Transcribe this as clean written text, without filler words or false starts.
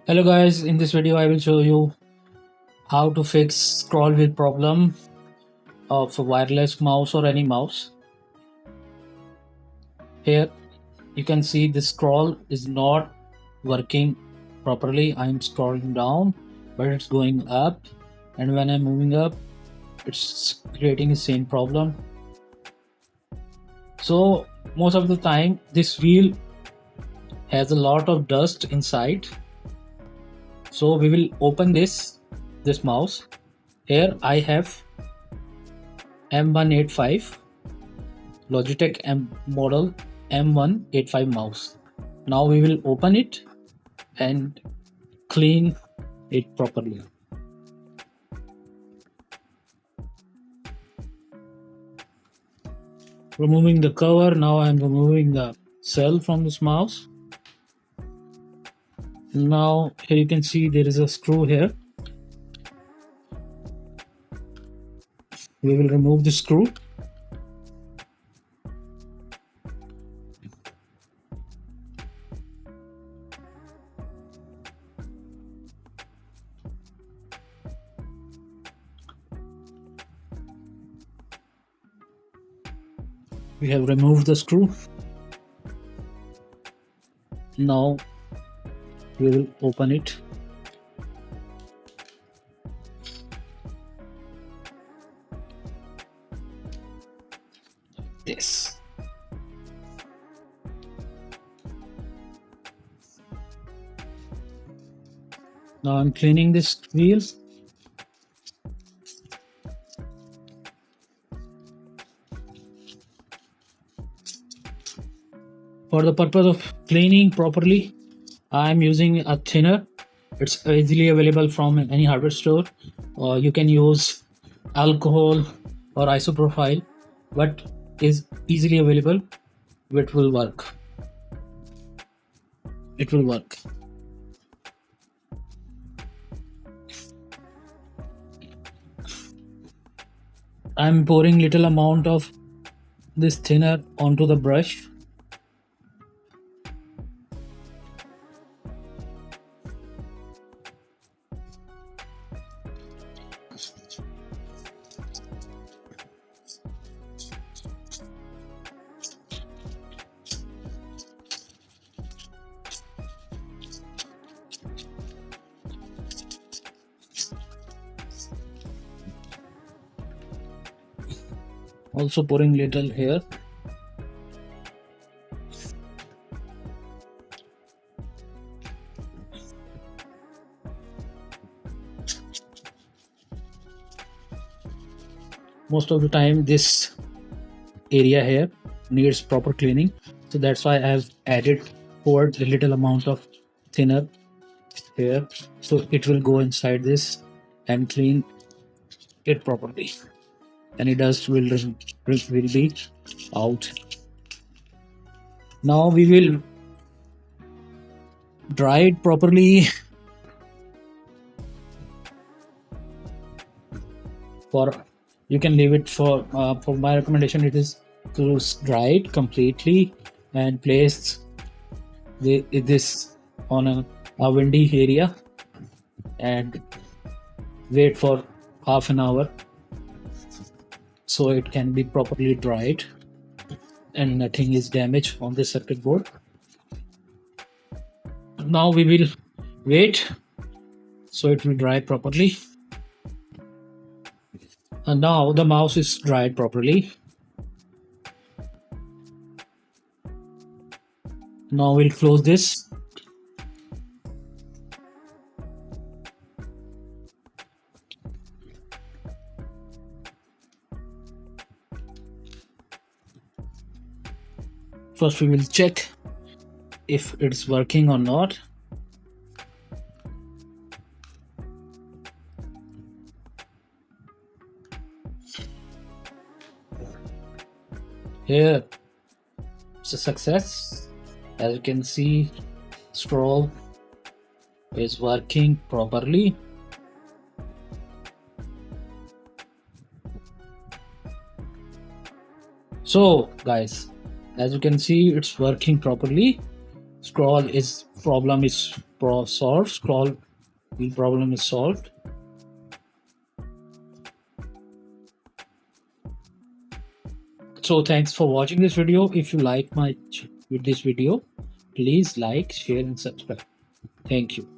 Hello guys, in this video I will show you how to fix scroll wheel problem of a wireless mouse or any mouse. Here you can see the scroll is not working properly. I'm scrolling down but it's going up, and when I'm moving up it's creating the same problem. So most of the time this wheel has a lot of dust inside. So we will open this mouse. Here I have M185 Logitech model M185 mouse. Now we will open it and clean it properly. Removing the cover, now I am removing the cell from this mouse. Now here you can see there is a screw here. We will remove the screw. We have removed the screw. Now we will open it. This. Now I'm cleaning this wheel. For the purpose of cleaning properly, I am using a thinner. It's easily available from any hardware store. You can use alcohol or isopropyl, but is easily available. It will work. It will work. I'm pouring little amount of this thinner onto the brush. Also pouring little here. Most of the time this area here needs proper cleaning, so that's why I have poured a little amount of thinner here, so it will go inside this and clean it properly. Any dust will be out. Now we will dry it properly. You can leave it for my recommendation, it is to dry it completely and place this on a windy area and wait for half an hour so it can be properly dried and nothing is damaged on the circuit board. Now we will wait so it will dry properly. And now the mouse is dried properly. Now we'll close this. First we will check if it's working or not. Here it's a success. As you can see, scroll is working properly. So guys, as you can see, it's working properly. scroll is problem is solved. Scroll wheel problem is solved. So thanks for watching this video. If you like this video, please like, share and subscribe. Thank you.